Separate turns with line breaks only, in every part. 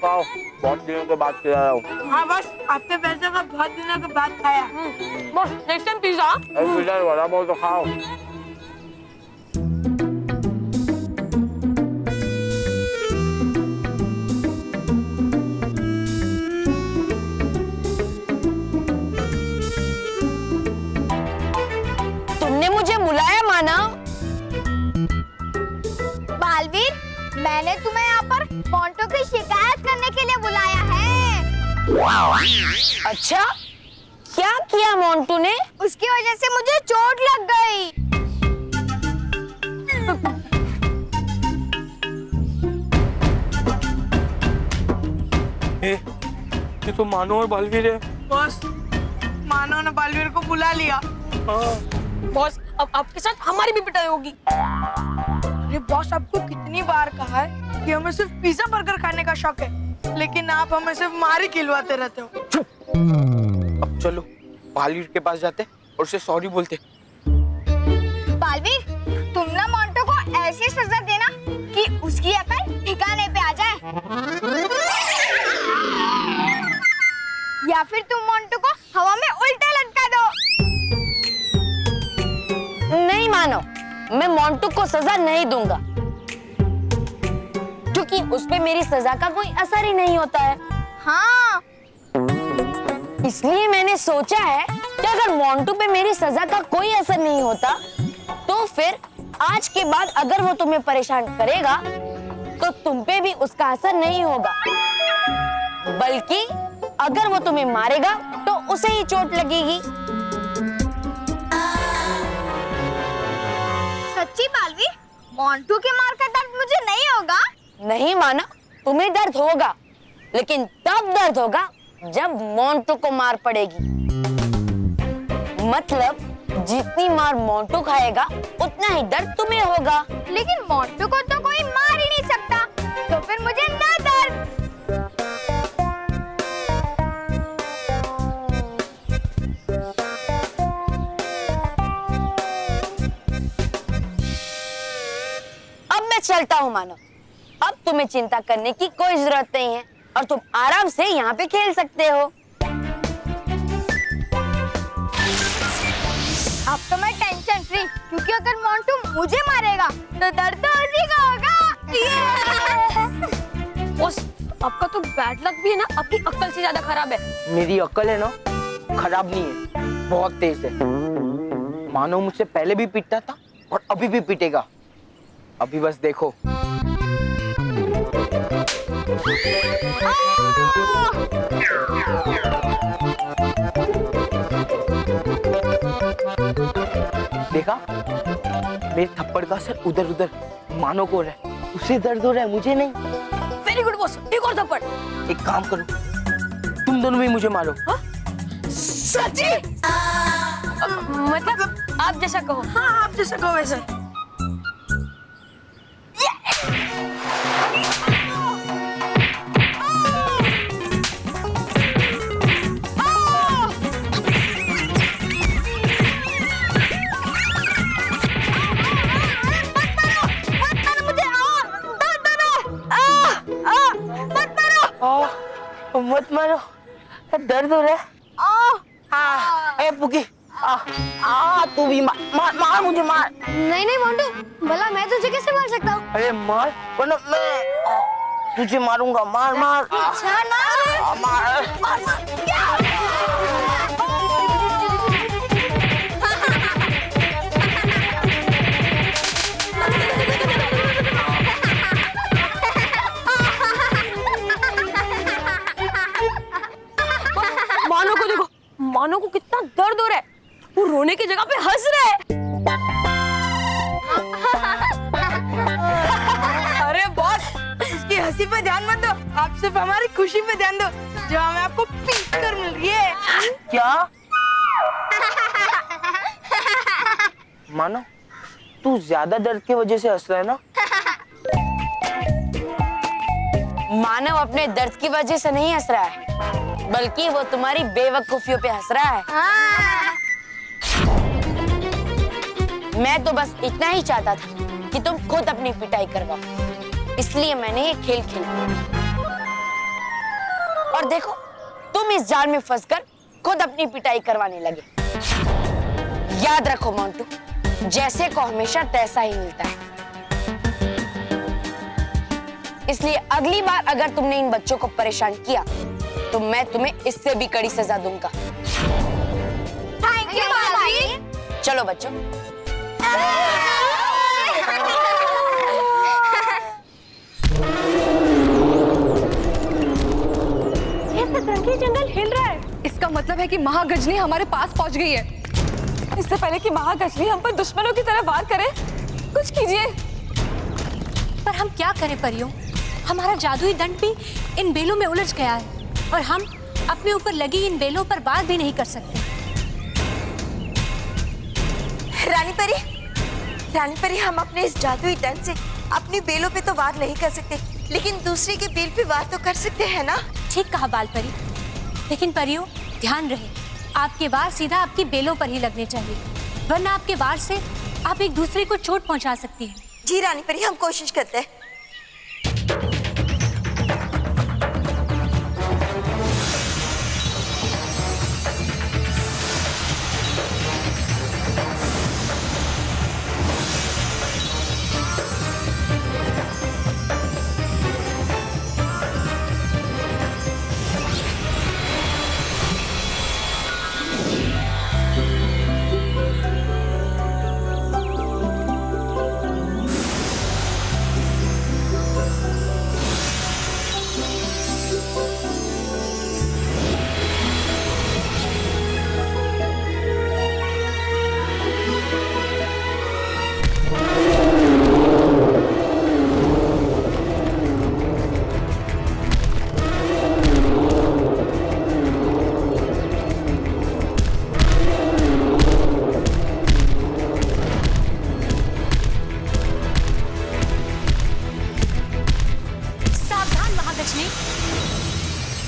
खाओ, बहुत दिनों के बाद खिला रहा हूँ।
हाँ बस, आपके पैसे का बहुत दिनों के बाद खाया।
बस next time pizza.
Pizza vada pav तो खाओ।
तुमने मुझे बुलाया मानव?
बालवीर, मैंने तुम्हें यहाँ पर मोंटू की शिकायत करने के लिए बुलाया है।
अच्छा, क्या किया मोंटू ने?
उसकी वजह से मुझे चोट लग गई।
ये तो मानो और बालवीर है।
बॉस, मानव ने बालवीर को बुला लिया।
बॉस, अब आपके साथ हमारी भी पिटाई होगी।
अरे बॉस, आपको कितनी बार कहा है कि हमें सिर्फ पिज्जा बर्गर खाने का शौक है, लेकिन आप हमें सिर्फ मार ही खिलवाते रहते हो।
अब चलो बालवीर के पास जाते और उसे सॉरी बोलते।
बालवीर, तुम ना मोंटू को ऐसी सजा देना कि उसकी अकल ठिकाने पे आ जाए, या फिर तुम मोंटू को हवा में उल्टा लटका दो।
नहीं मानो, मैं मोंटू को सजा नहीं दूंगा, क्योंकि उस पे मेरी सजा का कोई असर ही नहीं होता है।
हाँ,
इसलिए मैंने सोचा है कि अगर मोंटू पे मेरी सजा का कोई असर नहीं होता, तो फिर आज के बाद अगर वो तुम्हें परेशान करेगा, तो तुम पे भी उसका असर नहीं होगा, बल्कि अगर वो तुम्हें मारेगा तो उसे ही चोट लगेगी।
सच्ची बालवीर, मोंटू के मार का दर्द मुझे नहीं होगा?
नहीं माना, तुम्हें दर्द होगा, लेकिन तब दर्द होगा जब मोंटू को मार पड़ेगी। मतलब जितनी मार मोंटू खाएगा उतना ही दर्द तुम्हें होगा।
लेकिन मोंटू को तो कोई मार ही नहीं सकता, तो फिर मुझे ना दर्द।
अब मैं चलता हूँ मानो, अब तुम्हें चिंता करने की कोई जरूरत नहीं है और तुम आराम से यहाँ पे खेल सकते हो।
अब तो मैं टेंशन फ्री, क्योंकि अगर मोंटू मुझे मारेगा तो दर्द तो उसी का होगा।
बॉस, आपका तो बैड लक भी है ना, आपकी अक्ल से ज्यादा खराब है।
मेरी अक्ल है ना, खराब नहीं है, बहुत तेज है। मानो मुझसे पहले भी पीटता था और अभी भी पीटेगा। अभी बस देखो। देखा, मेरे थप्पड़ का असर उधर उधर मानो को हो रहा है, उसे दर्द हो रहा है, मुझे नहीं।
वेरी गुड बॉस, एक और थप्पड़।
एक काम करो, तुम दोनों भी मुझे मारो।
सच्ची? मतलब आप जैसा कहो।
हाँ, आप जैसा कहो वैसे।
मत मारो, दर्द हो रहा है। ए पुकी, तू भी मार मुझे, मार।
नहीं नहीं मोंटू, भला मैं तुझे कैसे मार सकता हूँ?
अरे मार, वरना मैं तुझे मारूंगा। मार मार
अच्छा ना,
मार।
मानो को देखो, मानो को कितना दर्द हो रहा है, वो रोने की जगह पे हंस रहा है।
अरे बॉस, उसकी हंसी पे ध्यान मत दो, आप सिर्फ हमारी खुशी पे ध्यान दो, जो हमें आपको पीट कर मिल रही है।
क्या? मानो, तू ज्यादा दर्द की वजह से हंस रहा है ना?
मानव अपने दर्द की वजह से नहीं हंस रहा है, बल्कि वो तुम्हारी बेवकूफियों पे हंस रहा है। मैं तो बस इतना ही चाहता था कि तुम खुद अपनी पिटाई करवाओ, इसलिए मैंने ये खेल खेला। और देखो तुम इस जाल में फंसकर खुद अपनी पिटाई करवाने लगे। याद रखो मोंटू, जैसे को हमेशा तैसा ही मिलता है। इसलिए अगली बार अगर तुमने इन बच्चों को परेशान किया तो मैं तुम्हें इससे भी कड़ी सजा दूंगा।
थैंक यू भाभी।
चलो बच्चों।
ये सतरंगी जंगल हिल रहा है। इसका मतलब है कि महागजनी हमारे पास पहुंच गई है। इससे पहले कि महागजनी हम पर दुश्मनों की तरह वार करे, कुछ कीजिए।
पर हम क्या करें परियों? हमारा जादुई दंड भी इन बेलों में उलझ गया है और हम अपने ऊपर लगी इन बेलों पर वार भी नहीं कर सकते।
रानी परी, हम अपने इस जादुई दंड से अपनी बेलों पे तो वार नहीं कर सकते, लेकिन दूसरे के बेल पे वार तो कर सकते हैं ना?
ठीक कहा बाल परी, लेकिन परियों ध्यान रहे, आपके वार सीधा आपकी बेलों पर ही लगने चाहिए, वरना आपके वार से आप एक दूसरे को चोट पहुंचा सकती हैं।
जी रानी परी, हम कोशिश करते हैं।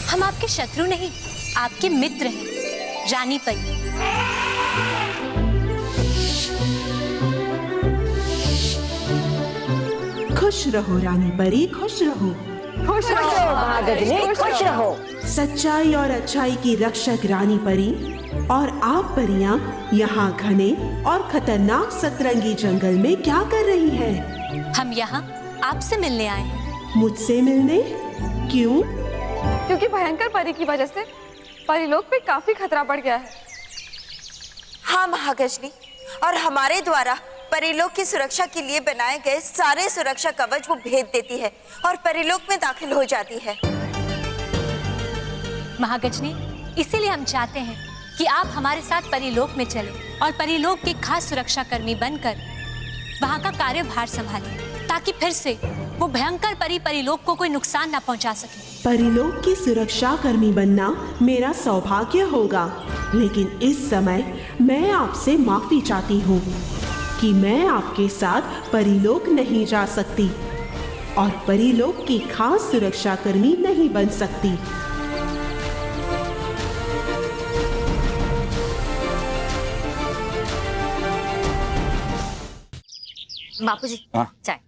हम आपके शत्रु नहीं, आपके मित्र हैं, रानी परी।
खुश रहो रानी परी, खुश रहो।
खुश रहो
महागजनी, खुश रहो।
सच्चाई और अच्छाई की रक्षक रानी परी और आप परियां यहाँ घने और खतरनाक सतरंगी जंगल में क्या कर रही हैं?
हम यहाँ आपसे मिलने आए हैं।
मुझसे मिलने? क्यों?
क्योंकि भयंकर परी की वजह से परिलोक पे काफी खतरा बढ़ गया है।
हाँ महागजनी, और हमारे द्वारा परिलोक की सुरक्षा के लिए बनाए गए सारे सुरक्षा कवच वो भेद देती है और परिलोक में दाखिल हो जाती है।
महागजनी, इसीलिए हम चाहते हैं कि आप हमारे साथ परिलोक में चलें और परिलोक के खास सुरक्षा कर्मी बनकर वहाँ का कार्यभार संभालें, ताकि फिर से वो भयंकर परी परिलोक को कोई नुकसान ना पहुँचा सके।
परिलोक की सुरक्षा कर्मी बनना मेरा सौभाग्य होगा, लेकिन इस समय मैं आपसे माफी चाहती हूँ कि मैं आपके साथ परिलोक नहीं जा सकती और परिलोक की खास सुरक्षा कर्मी नहीं बन सकती।
बापूजी, चाय।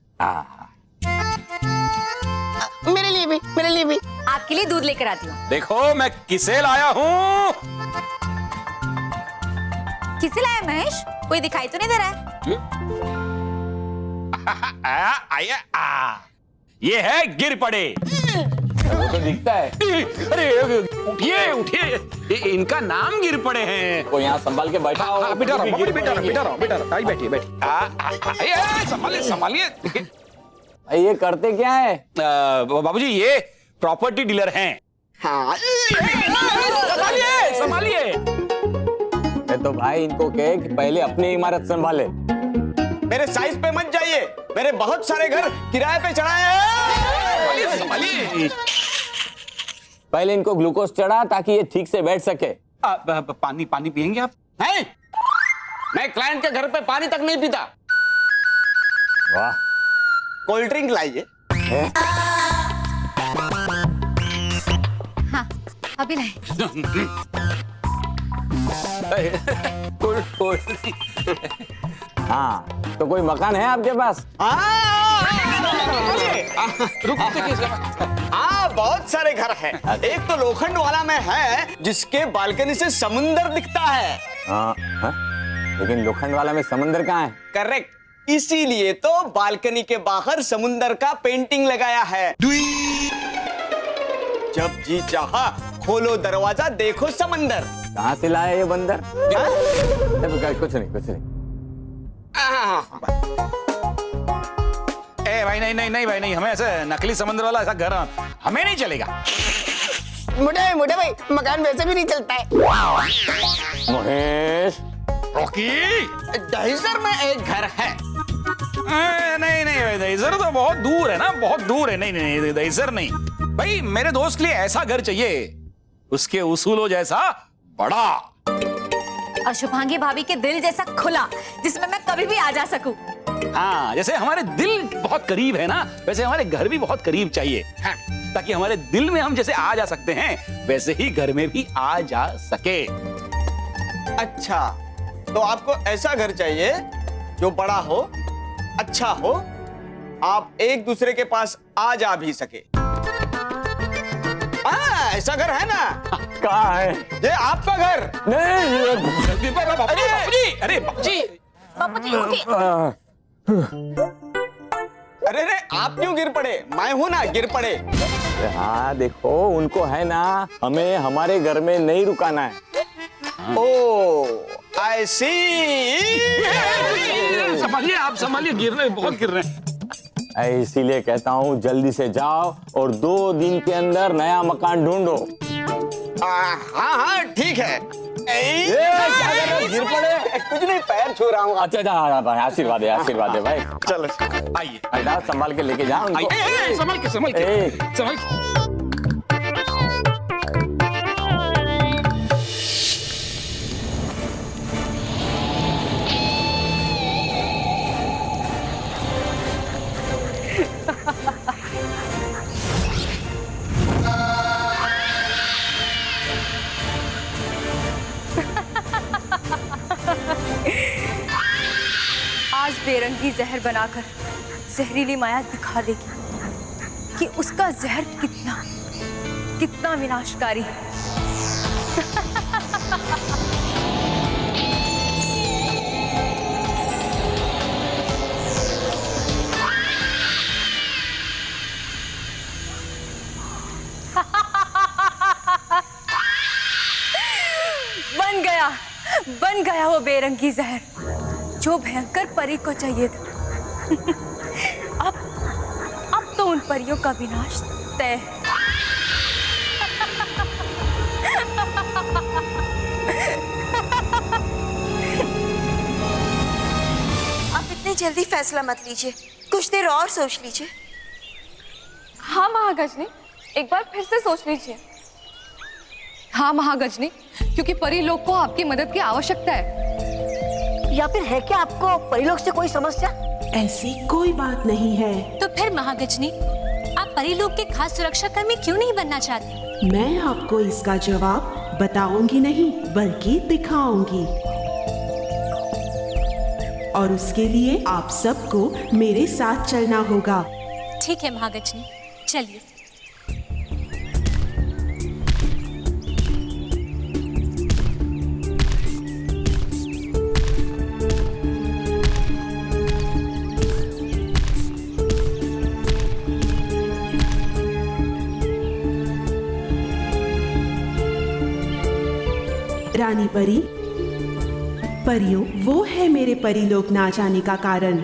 मेरे लिए भी
आपके लिए दूध लेकर आती हूँ।
देखो मैं किसे लाया हूँ।
किसे लाया महेश? कोई दिखाई तो नहीं दे रहा है।
ये है गिर पड़े।
वो तो दिखता है।
अरे उठिए उठिए, इनका नाम गिर पड़े हैं।
वो यहाँ संभाल के बैठा हो।
बेटा रहो, आई बैठिए। संभालिए।
ये करते क्या है?
बाबूजी ये प्रॉपर्टी डीलर हैं।
हाँ
संभालिए।
तो भाई इनको कहे कि पहले अपनी इमारत संभाले।
मेरे साइज पे मत जाइए, मैंने बहुत सारे घर किराए पे चढ़ाए हैं।
संभालिए।
पहले इनको ग्लूकोज चढ़ा ताकि ये ठीक से बैठ सके।
पानी पियेंगे आप?
हैं? मैं क्लाइंट के घर पे पानी तक नहीं पीता।
वाह।
कोल्ड ड्रिंक लाइए।
हाँ, अभी लाए।
हाँ, तो कोई मकान है आपके पास?
आप बहुत सारे घर हैं। एक तो लोखंड वाला में है जिसके बालकनी से समुंदर दिखता है।
हाँ, हाँ? लेकिन लोखंड वाला में समंदर कहाँ है?
करेक्ट, इसीलिए तो बालकनी के बाहर समुंदर का पेंटिंग लगाया है। जब जी चाहा खोलो दरवाजा, देखो समंदर।
कहाँ से लाया ये बंदर? कुछ नहीं, कुछ नहीं।
ए भाई, नहीं नहीं नहीं भाई, नहीं, हमें ऐसे नकली समंदर वाला ऐसा घर हमें नहीं चलेगा।
मोटे भाई, मकान वैसे भी नहीं चलता है।
महेश,
रॉकी,
दहिसर में एक घर है।
नहीं नहीं भाई, दहिसर तो बहुत दूर है ना, बहुत दूर है। नहीं नहीं, दहिसर नहीं भाई, मेरे दोस्त के लिए ऐसा घर चाहिए उसके उसूलों जैसा बड़ा,
और शुभांगी भाभी के दिल जैसा खुला, जिसमें मैं कभी भी आ जा सकूं।
हाँ, जैसे हमारे दिल बहुत करीब है ना, वैसे हमारे घर भी बहुत करीब चाहिए। हाँ, ताकि हमारे दिल में हम जैसे आ जा सकते हैं, वैसे ही घर में भी आ जा सके।
अच्छा, तो आपको ऐसा घर चाहिए जो बड़ा हो, अच्छा हो, आप एक दूसरे के पास आ जा भी सके। ऐसा घर है ना?
कहाँ है?
ये आपका घर
नहीं,
अरे बाबूजी,
अरे रे, आप क्यों गिर पड़े? मैं हूं ना, गिर पड़े।
हाँ देखो, उनको है ना, हमें हमारे घर में नहीं रुकाना है।
ओ, आई सी।
संभालिए, आप संभालिए, गिर रहे, बहुत गिर रहे हैं।
इसीलिए कहता हूँ जल्दी से जाओ और 2 दिन के अंदर नया मकान ढूंढो।
हाँ हाँ ठीक है।
गिर पड़े?
कुछ नहीं, पैर छू रहा हूँ।
अच्छा, आशीर्वाद है भाई।
चलो
आइए,
अल्लाह संभाल के लेके जाओ उनको।
संभाल के, संभाल के, संभाल के।
आज बेरंगी जहर बनाकर जहरीली माया दिखा देगी कि उसका जहर कितना विनाशकारी है। बन गया वो बेरंगी जहर जो भयंकर परी को चाहिए था। अब तो उन परियों का विनाश तय है।
आप इतनी जल्दी फैसला मत लीजिए, कुछ देर और सोच लीजिए।
हाँ महागजनी, एक बार फिर से सोच लीजिए। हाँ महागजनी, क्योंकि परी लोग को आपकी मदद की आवश्यकता है।
या फिर है क्या आपको परिलोक से कोई समस्या?
ऐसी कोई बात नहीं है।
तो फिर महागजनी, आप परिलोक के खास सुरक्षा कर्मी क्यों नहीं बनना चाहती?
मैं आपको इसका जवाब बताऊंगी नहीं, बल्कि दिखाऊंगी। और उसके लिए आप सबको मेरे साथ चलना होगा।
ठीक है महागजनी, चलिए।
रानी परी, परियों, वो है मेरे परिलोक ना जाने का कारण।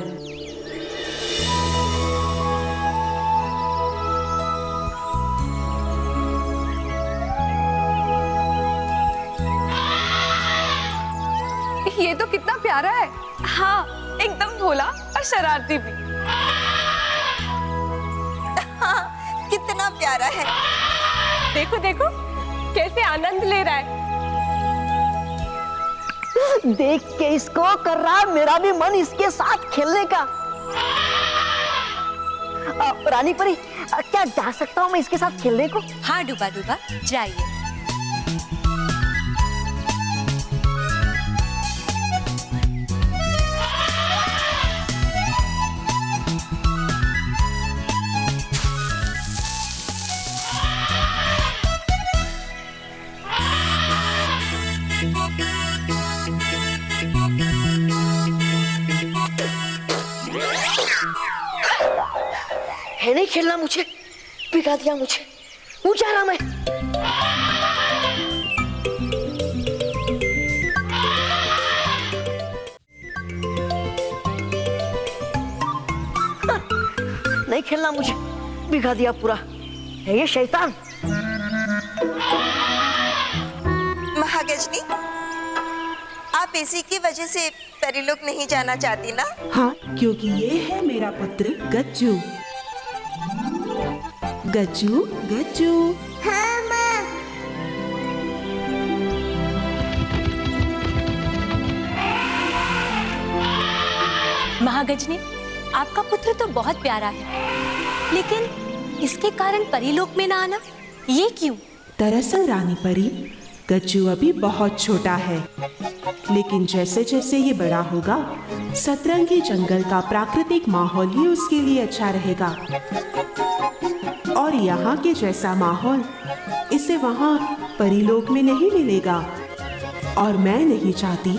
ये तो कितना प्यारा है। हाँ, एकदम भोला और शरारती भी।
हाँ, कितना प्यारा है।
देखो देखो कैसे आनंद ले रहा है।
देख के इसको कर रहा है मेरा भी मन इसके साथ खेलने का। रानी परी, क्या जा सकता हूँ मैं इसके साथ खेलने को?
हाँ डूबा डूबा, जाइए।
है नहीं खेलना मुझे, पिघा दिया मुझे, ऊंचा रहा मैं। नहीं खेलना मुझे, बिगा दिया पूरा, है ये शैतान।
महागजनी, आप इसी की वजह से परीलोक नहीं जाना चाहती ना?
हाँ, क्योंकि ये है मेरा पुत्र गज्जू। गज्जू गज्जू।
हाँ माँ।
महागजनी, आपका पुत्र तो बहुत प्यारा है, लेकिन इसके कारण परीलोक में ना आना, ये क्यों?
दरअसल रानी परी, गज्जू अभी बहुत छोटा है, लेकिन जैसे जैसे ये बड़ा होगा, सतरंगी जंगल का प्राकृतिक माहौल ही उसके लिए अच्छा रहेगा। और यहाँ के जैसा माहौल इसे वहाँ परीलोक में नहीं मिलेगा। और मैं नहीं चाहती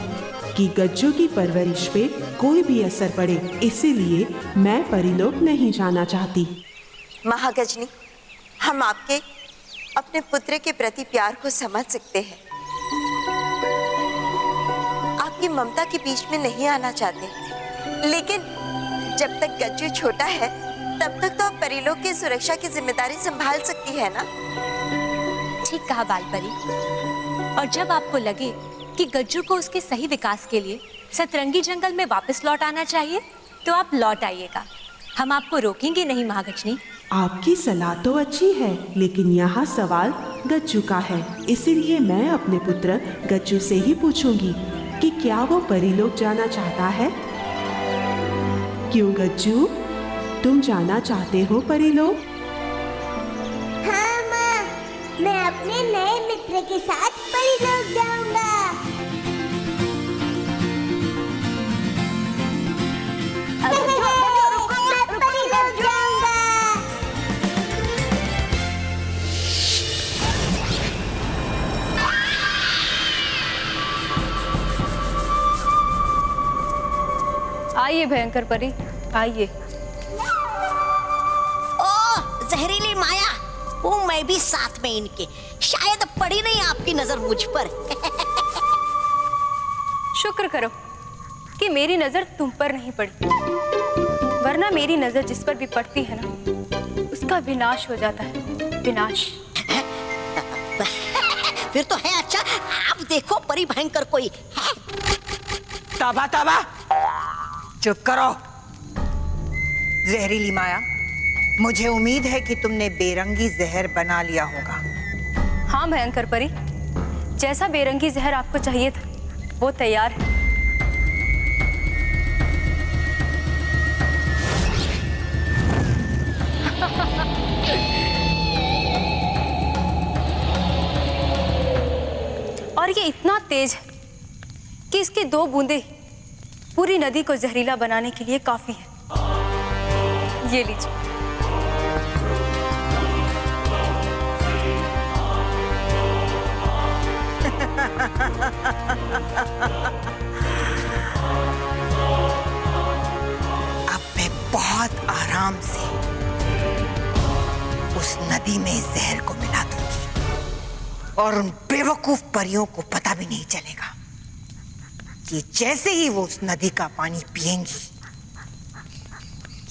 कि गज्जू की परवरिश पे कोई भी असर पड़े, इसीलिए मैं परीलोक नहीं जाना चाहती।
महागजनी, हम आपके अपने पुत्र के प्रति प्यार को समझ सकते हैं। आपकी ममता के बीच में नहीं आना चाहते, लेकिन जब तक गज्जू छोटा है तब तक तो आप परीलोक की सुरक्षा की जिम्मेदारी संभाल सकती है ना?
ठीक कहा बाल परी। और जब आपको लगे कि गज्जू को उसके सही विकास के लिए सतरंगी जंगल में वापस लौट आना चाहिए, तो आप लौट आइएगा, हम आपको रोकेंगे नहीं महागजनी।
आपकी सलाह तो अच्छी है, लेकिन यहाँ सवाल गज्जू का है, इसीलिए मैं अपने पुत्र गज्जू से ही पूछूंगी कि क्या वो परीलोक जाना चाहता है। क्यों गज्जू, तुम जाना चाहते हो परीलोक?
हाँ माँ, मैं अपने नए मित्र के साथ परीलोक जाऊंगा। मैं परीलोक जाऊंगा।
आइए भयंकर परी, आइए।
जहरीली माया, वो मैं भी साथ में इनके, शायद पड़ी नहीं आपकी नजर मुझ पर।
शुक्र करो कि मेरी नजर तुम पर नहीं पड़ी, वरना मेरी नजर जिस पर भी पड़ती है ना, उसका विनाश हो जाता है, विनाश।
फिर तो है। अच्छा, आप देखो परी भयंकर कोई है?
ताबा ताबा, चुप करो। जहरीली माया, मुझे उम्मीद है कि तुमने बेरंगी जहर बना लिया होगा।
हाँ भयंकर परी, जैसा बेरंगी जहर आपको चाहिए था वो तैयार है। और ये इतना तेज है कि इसकी 2 बूंदें पूरी नदी को जहरीला बनाने के लिए काफी है। ये लीजिए।
अब मैं बहुत आराम से उस नदी में जहर को मिला दूंगी और उन बेवकूफ परियों को पता भी नहीं चलेगा कि जैसे ही वो उस नदी का पानी पिएंगी,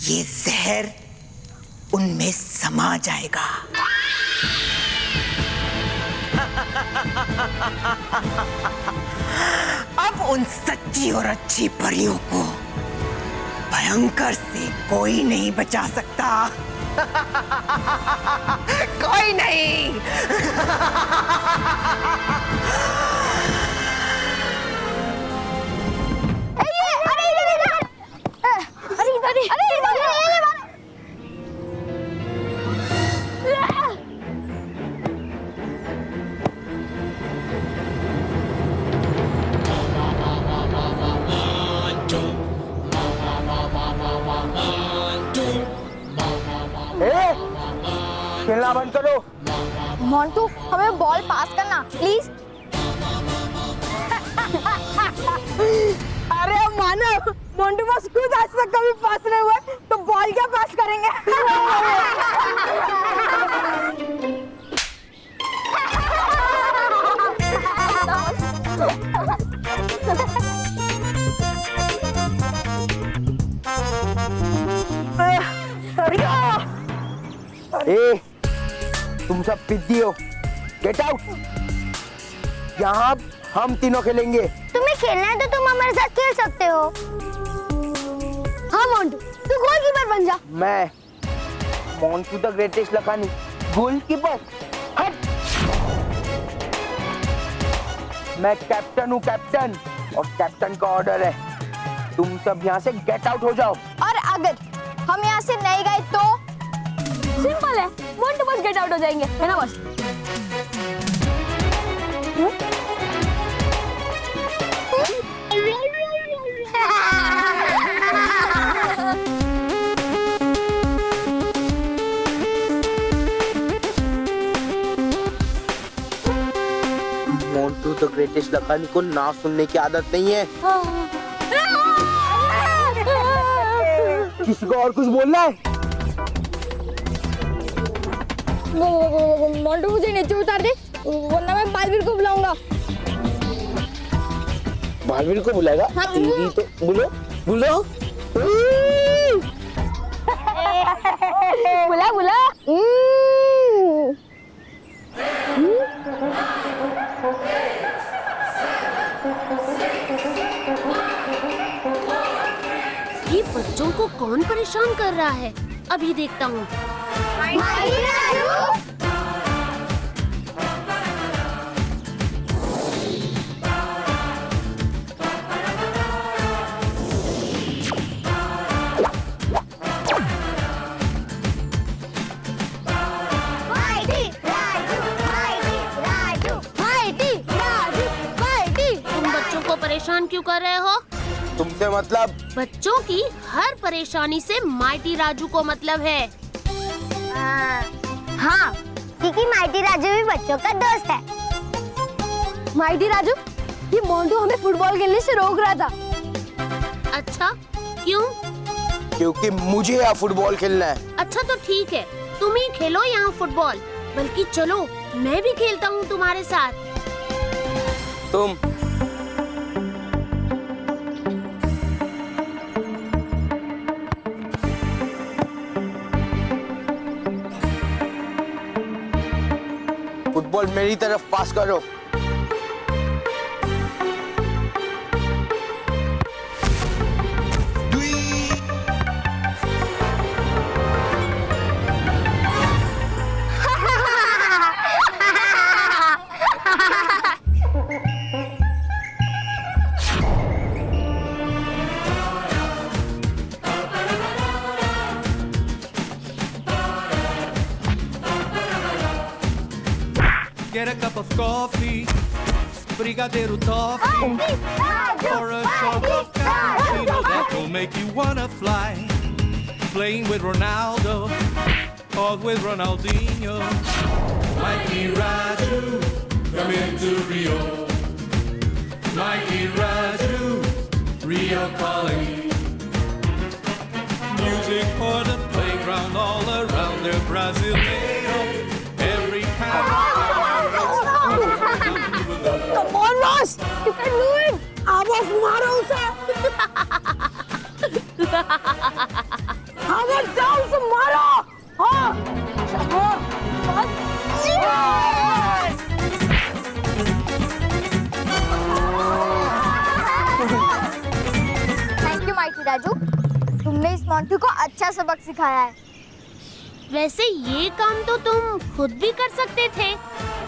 ये जहर उनमें समा जाएगा। अब उन सच्ची और अच्छी परियों को भयंकर से कोई नहीं बचा सकता। कोई नहीं। खेलना बंद करो।
मोंटू, हमें बॉल पास करना प्लीज।
अरे मानव, मोंटू बस खुद आज तक कभी पास नहीं हुआ, तो अब बॉल क्या पास करेंगे?
ए, तुम सब पिद्दी हो, गेट आउट। यहाँ हम तीनों खेलेंगे।
तुम्हें खेलना है तो तुम हमारे साथ खेल सकते हो।
हाँ मोंटू, तू गोलकीपर बन जा।
मैं Montu the greatest Lakhani goalkeeper. हट। मैं कैप्टन हूँ, कैप्टन, और कैप्टन का ऑर्डर है तुम सब यहाँ से गेट आउट हो जाओ।
और अगर हम यहाँ से नहीं गए तो सिंपल है, मोंटू बस गेट आउट हो जाएंगे, है ना बस?
मोंटू द ग्रेटेस्ट लखानी को ना सुनने की आदत नहीं है। किसी को और कुछ बोलना है?
मोंटू मुझे नीचे उतार दे, वरना मैं बालवीर को बुलाऊंगा।
बालवीर को बुलाएगा?
हाँ,
तेरी तो बोलो बोलो।
बुला बुला।
ये बच्चों को कौन परेशान कर रहा है? अभी देखता हूँ। तुम बच्चों को परेशान क्यों कर रहे हो?
तुमसे मतलब?
बच्चों की हर परेशानी से माइटी राजू को मतलब है।
हाँ, क्योंकि माइटी राजू भी बच्चों का दोस्त है।
माइटी राजू, ये मोंटू हमें फुटबॉल खेलने से रोक रहा था।
अच्छा, क्यों?
क्योंकि मुझे यहाँ फुटबॉल खेलना है।
अच्छा तो ठीक है, तुम ही खेलो यहाँ फुटबॉल। बल्कि चलो, मैं भी खेलता हूँ तुम्हारे साथ।
तुम फुटबॉल मेरी तरफ पास करो।
Get a cup of coffee, brigadeiro toffee, or a shot of cappuccino that will make you wanna fly. Playing with Ronaldo, or with Ronaldinho. Mikey Raju, come into Rio. Mikey Raju, Rio calling. Music for the playground all around the Brasileiro. Every kind of
Come on, Ross! You can do it! अब मारो उसे! अब जाओ उसे मारो! हाँ!
Thank you mighty Raju, तुमने इस मोंटू को अच्छा सबक सिखाया है।
वैसे ये काम तो तुम खुद भी कर सकते थे।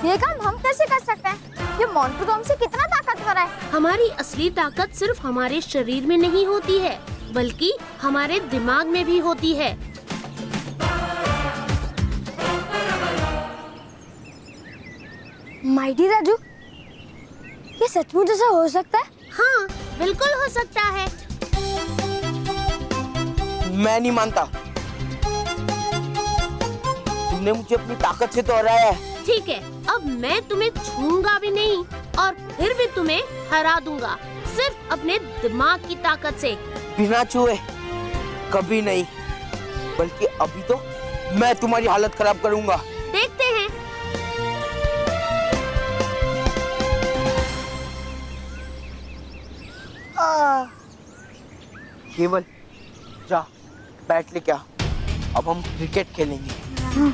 ये काम हम कैसे कर सकते हैं? ये मोंटू तो हमसे कितना ताकतवर है।
हमारी असली ताकत सिर्फ हमारे शरीर में नहीं होती है, बल्कि हमारे दिमाग में भी होती है।
माइटी राजू, ये सचमुच ऐसा हो सकता है?
हाँ, बिल्कुल हो सकता है।
मैं नहीं मानता। तुमने मुझे अपनी ताकत से तो हराया है।
ठीक है, अब मैं तुम्हें छूऊंगा भी नहीं और फिर भी तुम्हें हरा दूंगा, सिर्फ अपने दिमाग की ताकत से।
बिना छुए कभी नहीं। बल्कि अभी तो मैं तुम्हारी हालत खराब करूंगा।
देखते हैं।
केवल जा बैट लेके आ, अब हम क्रिकेट खेलेंगे।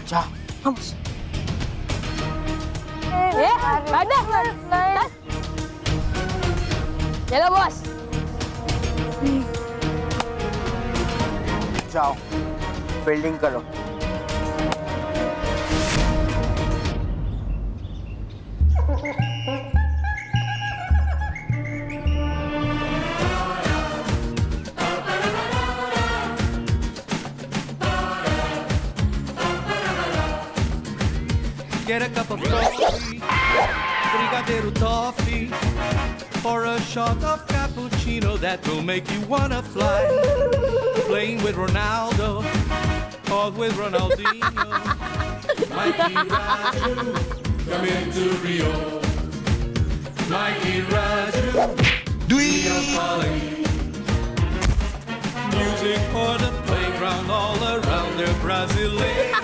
जा हम।
चलो बॉस।
जाओ फील्डिंग करो।
Get a cup of coffee, brigadeiro toffee, or a shot of cappuccino that will make you wanna fly. Playing with Ronaldo, or with Ronaldinho. Mikey Raju, come into Rio. Mikey Raju, Rio calling. Music for the playground all around the Brazilian.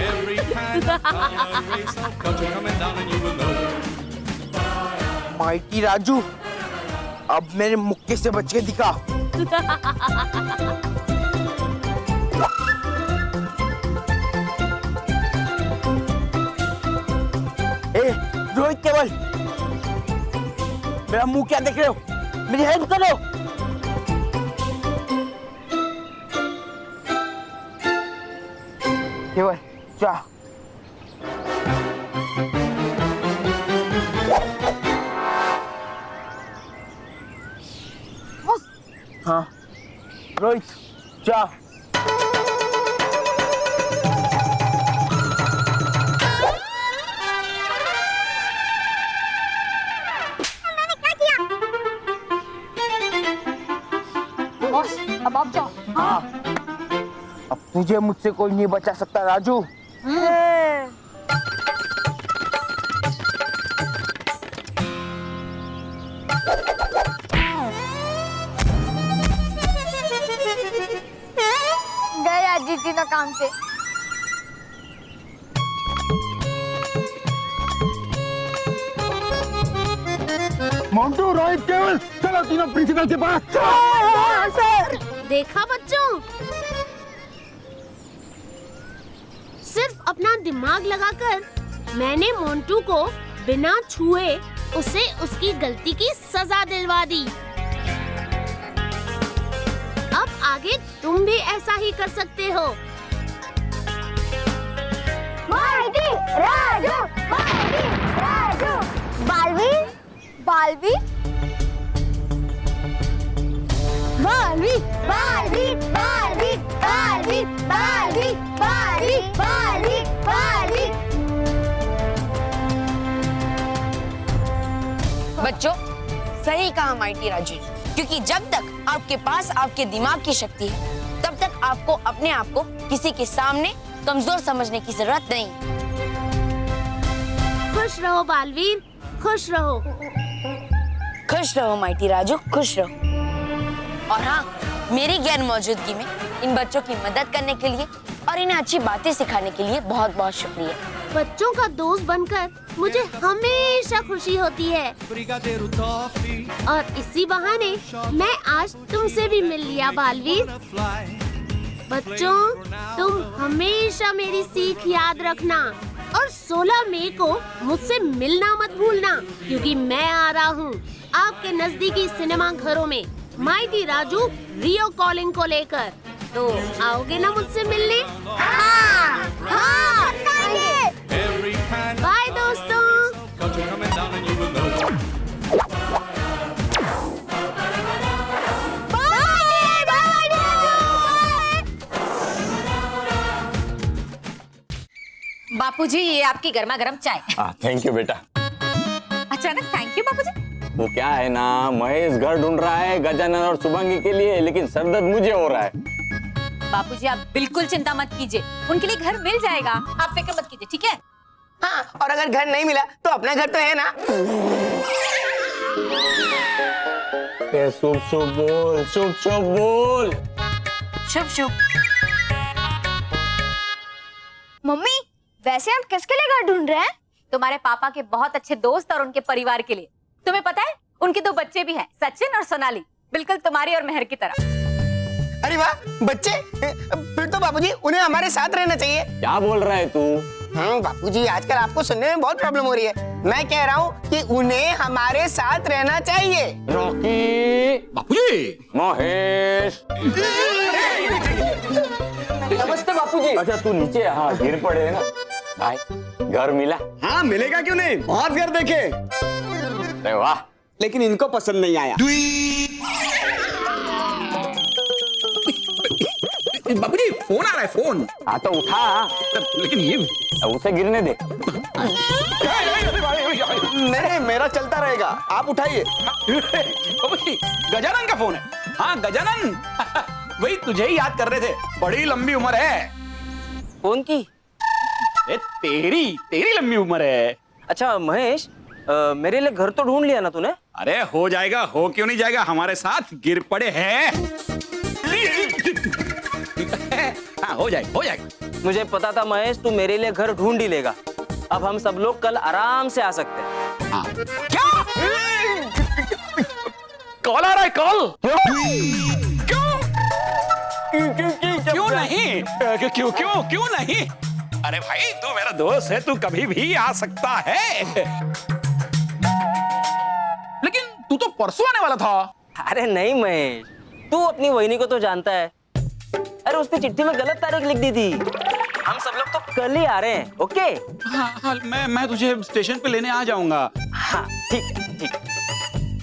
Every kind of color, race of culture coming down and you will know.
Mighty Raju, अब मेरे मुक्के से बच के दिखा। ए, रोहित केवल, मेरा मुंह क्या देख रहे हो? मेरी हेल्प करो। केवल, जा। हाँ, रोहित, जा।
बॉस, अब आप जाओ।
हाँ, अब तुझे मुझसे कोई नहीं बचा सकता राजू।
गया जीती ना काम से।
मोंटू, रोहित, केवल, चलो तीनों प्रिंसिपल के पास।
सर, देखा बच्चों, सिर्फ अपना दिमाग लगाकर मैंने मोंटू को बिना छुए उसे उसकी गलती की सजा दिलवा दी। अब आगे तुम भी ऐसा ही कर सकते हो।
Mighty Raju, mighty Raju. बालवीर, बालवीर, बालवीर, बालवीर, बालवीर, बालवीर, बालवीर, बालवीर, बालवीर, बालवीर।
बच्चों, सही कहा माइटी राजू, क्योंकि जब तक आपके पास आपके दिमाग की शक्ति है, तब तक आपको अपने आप को किसी के सामने कमजोर समझने की जरूरत नहीं।
खुश रहो बालवीर, खुश रहो।
खुश रहो माइटी राजू, खुश रहो। और हाँ, मेरी गैर मौजूदगी में इन बच्चों की मदद करने के लिए और इन्हें अच्छी बातें सिखाने के लिए बहुत बहुत शुक्रिया।
बच्चों का दोस्त बनकर मुझे हमेशा खुशी होती है,
Brigadeiro toffee,
और इसी बहाने मैं आज तुमसे भी मिल लिया बालवीर। बच्चों, तुम हमेशा मेरी सीख याद रखना और 16 मई को मुझसे मिलना मत भूलना, क्योंकि मैं आ रहा हूँ आपके नजदीकी सिनेमा घरों में माइटी राजू रियो कॉलिंग को लेकर। तो आओगे ना मुझसे मिलने? हाँ, हाँ,
every kind of
बाय दोस्तों।
culture coming down and you will know.
बापूजी, ये आपकी गर्मा गर्म चाय।
थैंक यू बेटा।
अचानक थैंक यू बापूजी?
वो क्या है ना, महेश घर ढूंढ रहा है गजानन और शुभांगी के लिए, लेकिन सरदर्द मुझे हो रहा है।
बापूजी, आप बिल्कुल चिंता मत कीजिए, उनके लिए घर मिल जाएगा, आप फिक्र मत कीजिए, ठीक है?
हाँ, और अगर घर नहीं मिला तो अपना घर तो है ना।
शुभ शुभ बोल, शुभ शुभ बोल।
शुभ शुभ।
मम्मी वैसे हम किसके लिए घर ढूंढ रहे हैं?
तुम्हारे पापा के बहुत अच्छे दोस्त और उनके परिवार के लिए। तुम्हें पता है उनके 2 बच्चे भी हैं, सचिन और सोनाली, बिल्कुल तुम्हारी और मेहर की तरह।
अरे वाह, बच्चे! फिर तो बापूजी उन्हें हमारे साथ रहना चाहिए।
क्या बोल रहा है तू?
बापूजी आजकल आपको सुनने में बहुत प्रॉब्लम हो रही है। मैं कह रहा हूँ कि उन्हें हमारे साथ रहना चाहिए।
रॉकी,
बापूजी,
महेश।
नमस्ते बापूजी।
अच्छा तू नीचे, हाँ गिर पड़े ना भाई। घर मिला?
हाँ मिलेगा क्यों नहीं, बहुत घर देखे।
अरे वाह,
लेकिन इनको पसंद नहीं आया।
बाबूजी फोन आ रहा है, फोन।
हाँ तो उठा,
लेकिन ये
उसे गिरने दे।
नहीं, मेरा चलता रहेगा, आप उठाइए।
बाबूजी गजानन का फोन है। हाँ गजानन, वही तुझे ही याद कर रहे थे, बड़ी लंबी उम्र है।
कौन की?
तेरी लंबी उम्र है।
अच्छा महेश, मेरे लिए घर तो ढूंढ लिया ना तूने?
अरे हो जाएगा, हो क्यों नहीं जाएगा, हमारे साथ गिर पड़े हैं। हाँ हो जाएगा।
मुझे पता था महेश तू मेरे लिए घर ढूंढ ही लेगा। अब हम सब लोग कल आराम से आ सकते हैं।
हाँ। क्या? कॉल आ रहा है, कॉल। क्यों नहीं? क्यों नहीं? अरे भाई तू मेरा दोस्त है, तू कभी भी आ सकता है। लेकिन तू तो परसों आने वाला था।
अरे नहीं महेश, तू अपनी वहिनी को तो जानता है। अरे उसने चिट्ठी में गलत तारीख लिख दी थी। हम सब लोग तो कल ही आ रहे हैं, ओके?
हाँ, मैं तुझे स्टेशन पे लेने आ जाऊंगा।
हाँ ठीक है।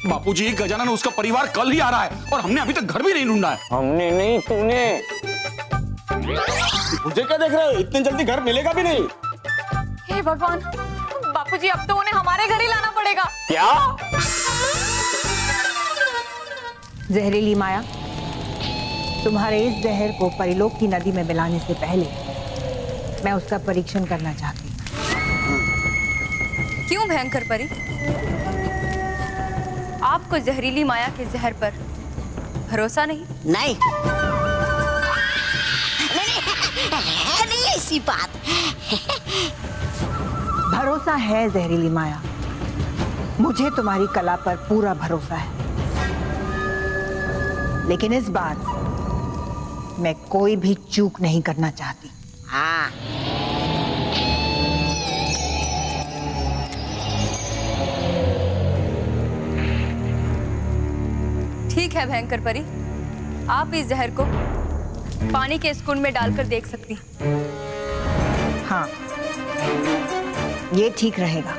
बापूजी गजानन उसका परिवार कल ही आ रहा है और हमने अभी तक घर भी नहीं ढूंढा है।
हमने नहीं, तूने।
मुझे क्या देख रहे हो, इतनी जल्दी घर मिलेगा भी नहीं।
हे भगवान, बापूजी अब तो उन्हें हमारे घर ही लाना पड़ेगा।
क्या?
जहरीली माया, तुम्हारे इस जहर को परिलोक की नदी में मिलाने से पहले मैं उसका परीक्षण करना चाहती हूँ।
क्यों भयंकर परी? आपको जहरीली माया के जहर पर भरोसा नहीं?
नहीं, है नहीं ऐसी बात।
भरोसा है जहरीली माया, मुझे तुम्हारी कला पर पूरा भरोसा है, लेकिन इस बार मैं कोई भी चूक नहीं करना चाहती।
हाँ।
ठीक है भयंकर परी, आप इस जहर को पानी के इस कुंड में डालकर देख सकती हैं।
हाँ, ये ठीक रहेगा।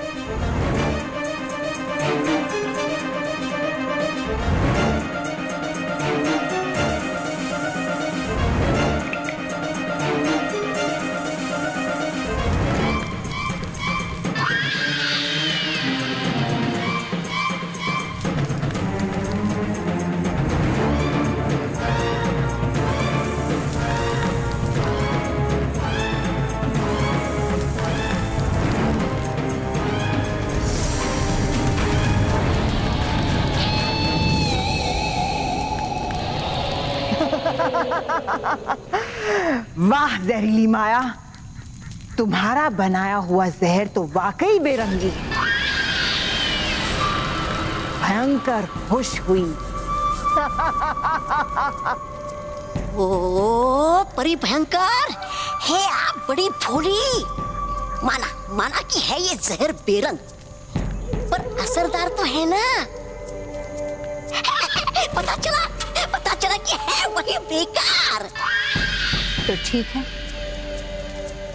वाह जहरीली माया, तुम्हारा बनाया हुआ जहर तो वाकई बेरंगी है। भयंकर खुश हुई।
ओ परी भयंकर है, आप बड़ी भोली। माना कि है ये जहर बेरंग, पर असरदार तो है ना। पता चला कि है वही बेकार।
तो ठीक है,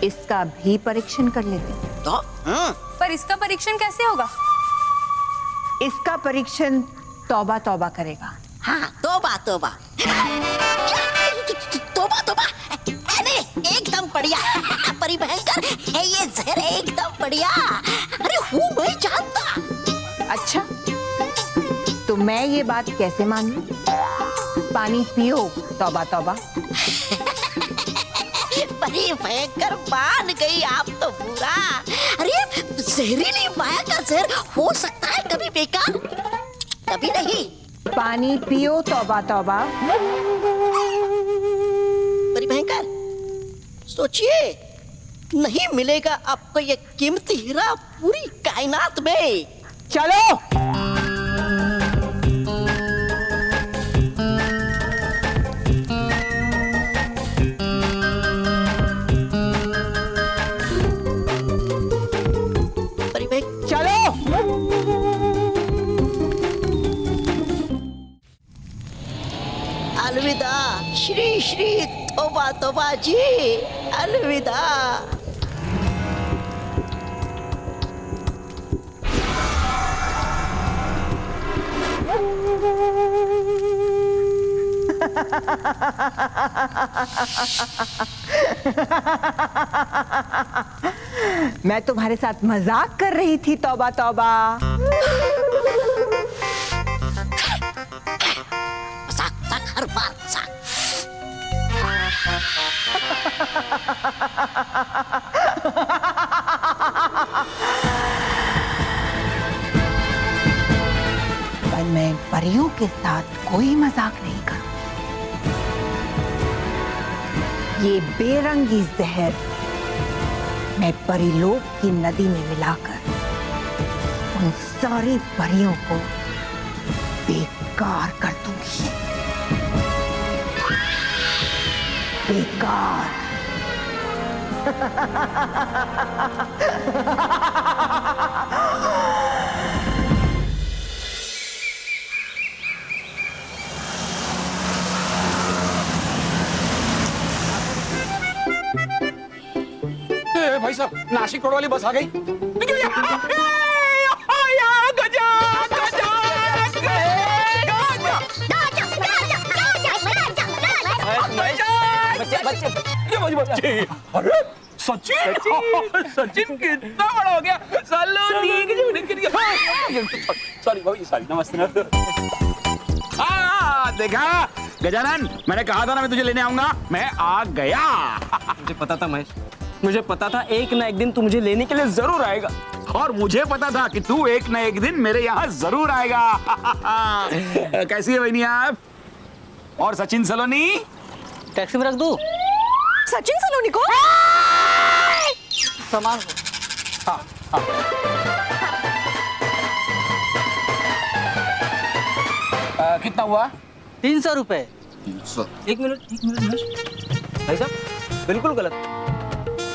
इसका भी परीक्षण कर लेते हैं।
तो
पर इसका परीक्षण कैसे होगा?
इसका परीक्षण तौबा तौबा करेगा।
हाँ, तौबा तौबा तौबा तौबा। अरे एकदम बढ़िया परी भयंकर है ये जहर, एकदम बढ़िया। अरे हूँ मैं जानता।
अच्छा, तो मैं ये बात कैसे मान लूं? पानी पियो तौबा तौबा।
परी भयंकर मान गई आप तो बुरा। अरे जहरीली माया का जहर हो सकता है कभी बेकार, कभी नहीं।
पानी पियो तौबा तौबा।
परी भयंकर सोचिए नहीं मिलेगा आपको ये कीमती हीरा पूरी कायनात में।
चलो
परी भाई
चलो।
अलविदा श्री श्री तोबा तोबा जी, अलविदा।
मैं तुम्हारे साथ मजाक कर रही थी। तौबा तौबा।
मजाक हर बार मजाक।
पर मैं परियों के साथ कोई मजाक नहीं करूं। ये बेरंगी जहर मैं परीलोक की नदी में मिलाकर उन सारी परियों को बेकार कर दूंगी। बेकार।
भाई साहब, नासिक रोड वाली बस आ गई। अरे सचिन, सचिन कितना बड़ा हो गया। सॉरी भाई, सॉरी। नमस्ते। हाँ देखा गजानन, मैंने कहा था ना मैं तुझे लेने आऊंगा। मैं आ गया।
मुझे पता था महेश, मुझे पता था एक ना एक दिन तू मुझे लेने के लिए जरूर आएगा।
और मुझे पता था कि तू एक न एक दिन मेरे यहाँ जरूर आएगा। कैसी है बहनी आप? और सचिन सलोनी?
टैक्सी में रख दूं?
सचिन सलोनी को
सामान।
हाँ, हाँ। कितना हुआ?
300 रुपए। 1 मिनट भाई साहब, बिल्कुल गलत।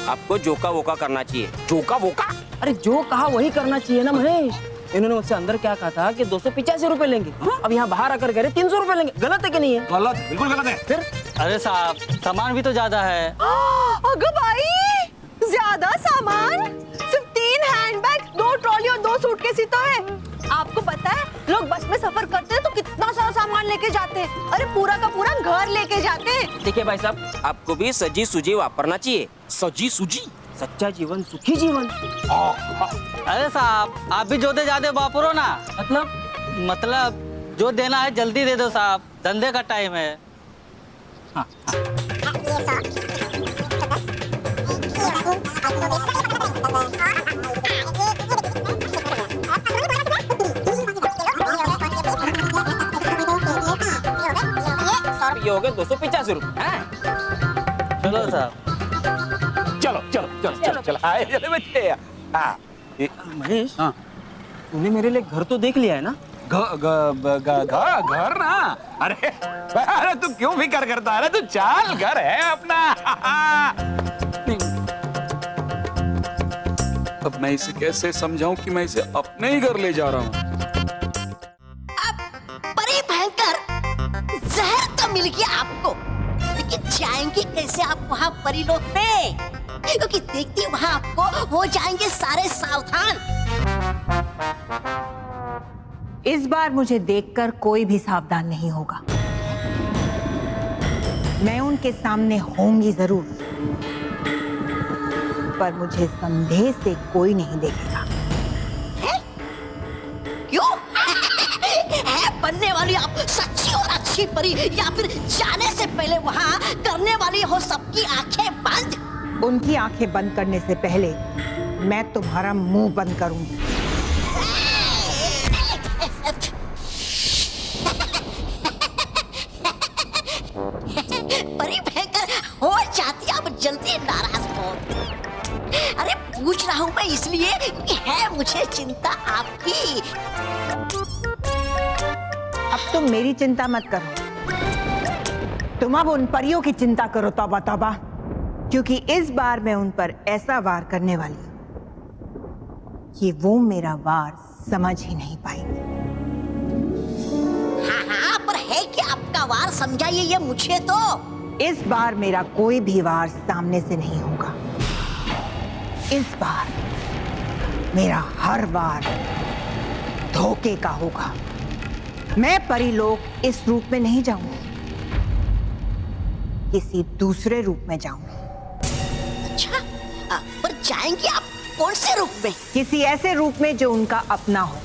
आपको जोका वोका करना चाहिए।
जोका वोका?
अरे जो कहा वही करना चाहिए ना महेश। इन्होंने मुझसे अंदर क्या कहा था कि 285 रुपए लेंगे। अब यहाँ बाहर आकर कह रहे 300 रुपए लेंगे। गलत है कि नहीं है?
गलत, बिल्कुल गलत है।
फिर
अरे साहब, सामान भी तो ज्यादा है।
अगो भाई, ज्यादा सामान? सिर्फ 3 हैंडबैग, 2 ट्रॉली और 2 सूटकेस ही तो है। आपको पता है लोग बस में सफर करते हैं तो कितना सारा सामान लेके जाते हैं। अरे पूरा का पूरा घर लेके जाते हैं।
ठीक है भाई साहब, आपको भी सजी सुजी वापरना चाहिए।
सजी सुजी?
सच्चा जीवन सुखी जीवन।
अरे साहब, आप भी जो दे ज्यादा वापरो ना। मतलब जो देना है जल्दी दे दो साहब, धंधे का टाइम है।
ये हो गए 285 रुपए।
चलो साहब,
चलो चलो चलो चलो चलो आए चले बच्चे। हाँ
महेश, तूने मेरे लिए घर तो देख लिया है ना?
घर ना? अरे तू क्यों फिक्र करता है? तू चाल, घर है अपना। अब मैं इसे कैसे समझाऊं कि मैं इसे अपने ही घर ले जा रहा हूँ?
बड़ी भयंकर जहर तो मिल गया आपको, लेकिन जाएंगे कैसे आप वहाँ परीलोक में? क्योंकि देखते वहाँ आपको हो जाएंगे सारे सावधान।
इस बार मुझे देखकर कोई भी सावधान नहीं होगा। मैं उनके सामने होंगी जरूर, पर मुझे संदेह से कोई नहीं देखेगा।
क्यों? है बनने वाली आप सच्ची और अच्छी परी, या फिर जाने से पहले वहाँ करने वाली हो सबकी आंखें बंद?
उनकी आंखें बंद करने से पहले मैं तुम्हारा मुंह बंद करूंगी।
परी भयंकर हो जाती, अब जल्दी नाराज बहुत। पूछ रहा हूँ मैं इसलिए कि है मुझे चिंता आपकी।
अब तुम मेरी चिंता मत करो, तुम अब उन परियों की चिंता करो। तौबा तौबा, क्योंकि इस बार मैं उन पर ऐसा वार करने वाली हूं कि वो मेरा वार समझ ही नहीं पाएंगे।
हाँ, पर है कि आपका वार, समझाइए ये मुझे तो।
इस बार मेरा कोई भी वार सामने से नहीं होगा। इस बार मेरा हर वार धोखे का होगा। मैं परीलोक इस रूप में नहीं जाऊंगी, किसी दूसरे रूप में जाऊंगी।
अच्छा, पर जाएंगे आप कौन से रूप में?
किसी ऐसे रूप में जो उनका अपना हो।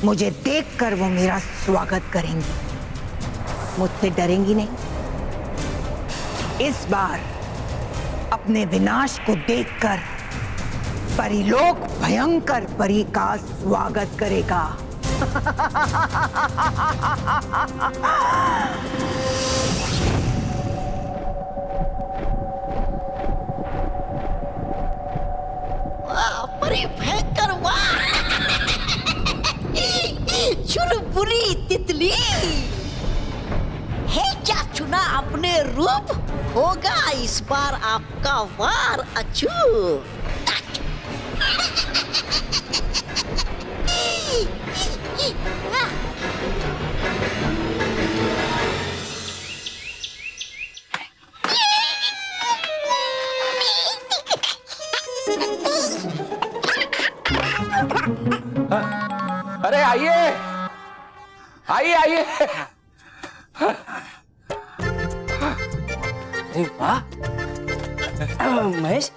मुझे देखकर वो मेरा स्वागत करेंगी, मुझसे डरेंगी नहीं। इस बार अपने विनाश को देखकर परीलोक भयंकर परी का स्वागत करेगा।
परी भयंकर वाह! चुलबुली तितली है क्या चुना आपने रूप? होगा इस बार आपका वार अचूक।
अरे आइए आइए आइए।
अरे वाह महेश,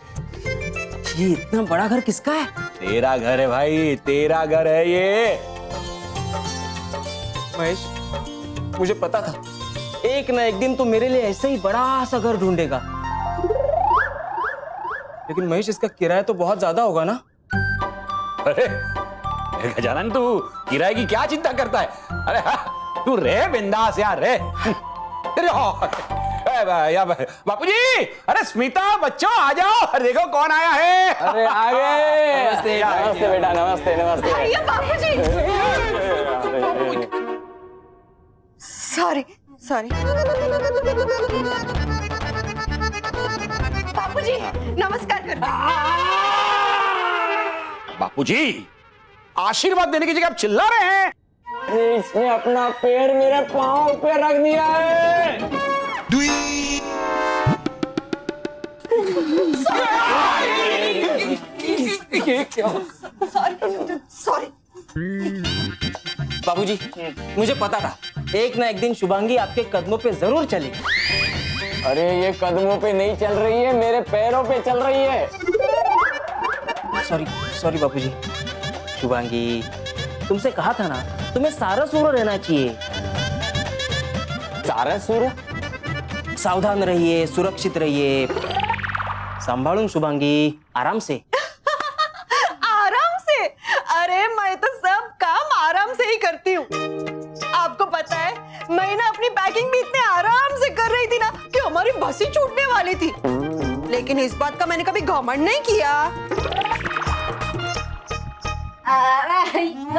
ये इतना बड़ा घर किसका है?
तेरा घर है भाई, तेरा घर है ये।
महेश, मुझे पता था एक ना एक दिन तो मेरे लिए ऐसे ही बड़ा सा घर ढूंढेगा। लेकिन महेश, इसका किराया तो बहुत ज्यादा होगा ना?
अरे गजानन, तू किराए की क्या चिंता करता है? अरे हाँ, तू रहे बिंदास यार, रहे। बापूजी, अरे स्मिता, बच्चों आ जाओ, देखो कौन आया है।
अरे आ गए। नमस्ते नमस्ते बेटा, नमस्ते नमस्ते।
आइए बापूजी। Sorry sorry. बापूजी नमस्कार कर।
बापूजी, आशीर्वाद देने की जगह आप चिल्ला रहे हैं।
इसने अपना पैर मेरे पांव पे रख दिया है।
सॉरी।
बाबूजी, मुझे पता था एक ना एक दिन शुभांगी आपके कदमों पे जरूर चलेगी।
अरे ये कदमों पे नहीं चल रही है, मेरे पैरों पे चल रही है।
सॉरी सॉरी बाबूजी। शुभांगी, तुमसे कहा था ना तुम्हें सारा सूर रहना चाहिए।
सारा सूर?
सावधान रहिए, सुरक्षित रहिए। संभालूं शुभांगी, आराम से।
आराम से? अरे मैं तो सब काम आराम से ही करती हूँ। आपको पता है मैं ना अपनी पैकिंग भी इतने आराम से कर रही थी ना कि हमारी बस ही छूटने वाली थी। लेकिन इस बात का मैंने कभी घमंड नहीं किया।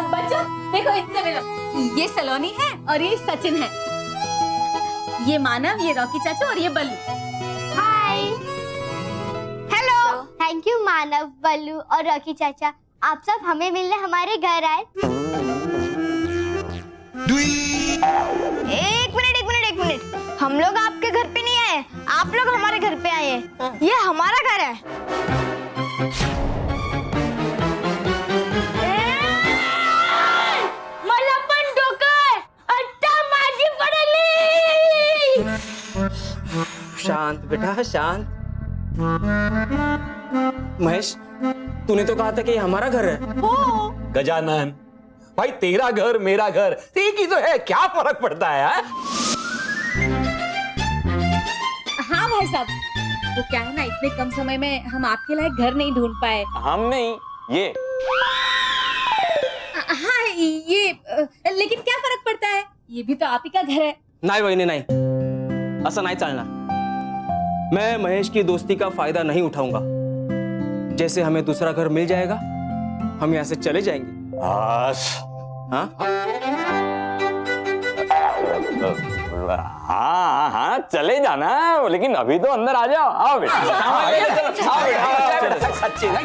बच्चों देखो, इतने में ये सलोनी है और ये सचिन है। ये मानव, ये रॉकी चाचा और ये बल्लू।
हाय। हेलो। थैंक यू मानव, बल्लू और रॉकी चाचा, आप सब हमें मिलने हमारे घर आए। एक मिनट, हम लोग आपके घर पे नहीं आए, आप लोग हमारे घर पे आए हैं। ये हमारा घर है।
शांत बेटा, शांत। महेश, तूने तो कहा था कि ये हमारा घर है।
गजानन भाई, तेरा घर मेरा घर एक ही तो है, क्या फर्क पड़ता है?
हाँ भाई साहब, वो क्या है ना, इतने कम समय में हम आपके लायक घर नहीं ढूंढ पाए।
हम नहीं, ये।
हाँ ये, लेकिन क्या फर्क पड़ता है, ये भी तो आप ही का घर है।
नहीं वहिनी, नहीं, ऐसा नहीं चलना। मैं महेश की दोस्ती का फायदा नहीं उठाऊंगा।
जैसे हमें दूसरा घर मिल जाएगा हम यहाँ से चले जाएंगे। हाँ हाँ हाँ चले जाना, लेकिन अभी तो अंदर आ जाओ। आओ बेटा,
सच्चे ना,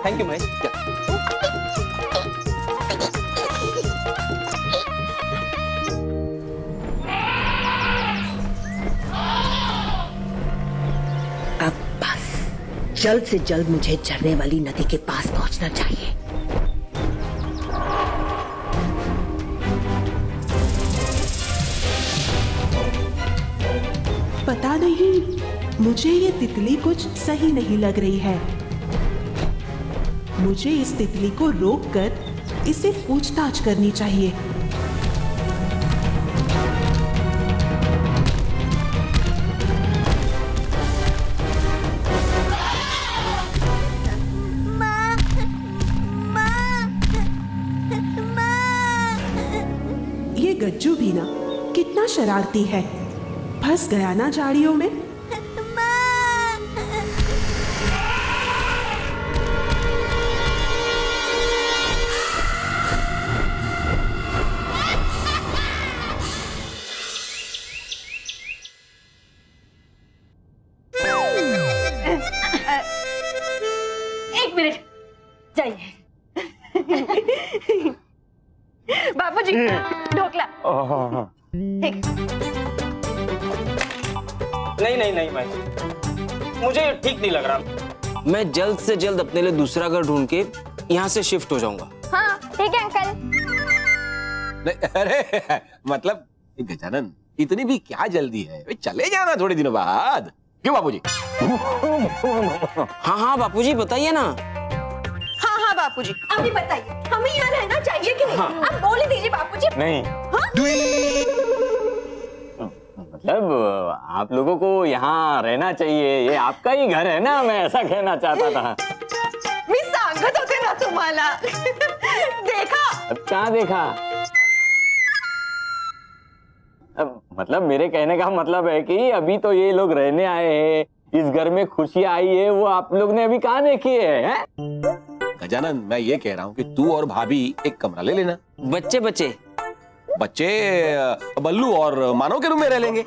थैंक यू महेश।
अब बस जल्द से जल्द मुझे झरने वाली नदी के पास पहुंचना चाहिए।
पता नहीं, मुझे ये तितली कुछ सही नहीं लग रही है। मुझे इस तितली को रोककर इससे पूछताछ करनी चाहिए। ये गज्जू भी ना कितना शरारती है, फंस गया ना झाड़ियों में।
एक मिनट जाइए। बाबूजी ढोकला। ठीक।
नहीं भाई, मुझे ठीक नहीं लग रहा। मैं जल्द से जल्द अपने लिए दूसरा घर ढूंढ के यहाँ से शिफ्ट हो जाऊंगा।
हाँ ठीक है अंकल।
अरे मतलब गजानन, इतनी भी क्या जल्दी है, चले जाना थोड़े दिनों बाद। क्यों बापूजी?
हाँ बापूजी बताइए ना।
हाँ बापूजी, आप ही बताइए, हमें यहाँ रहना चाहिए कि नहीं? आप बोल ही दीजिए बापूजी।
नहीं, मतलब आप लोगों को यहाँ रहना चाहिए, ये आपका ही घर है ना, मैं ऐसा कहना चाहता था।
मी सांगत होते ना तुम्हाला। देखा?
अब क्या देखा? अब मतलब मेरे कहने का मतलब है कि अभी तो ये लोग रहने आए हैं, इस घर में खुशियां आई है, वो आप लोग ने अभी कहाँ देखी है?
गजानन, मैं ये कह रहा हूँ कि तू और भाभी एक कमरा ले लेना।
बच्चे
बल्लू और मानव के रूम में रह लेंगे।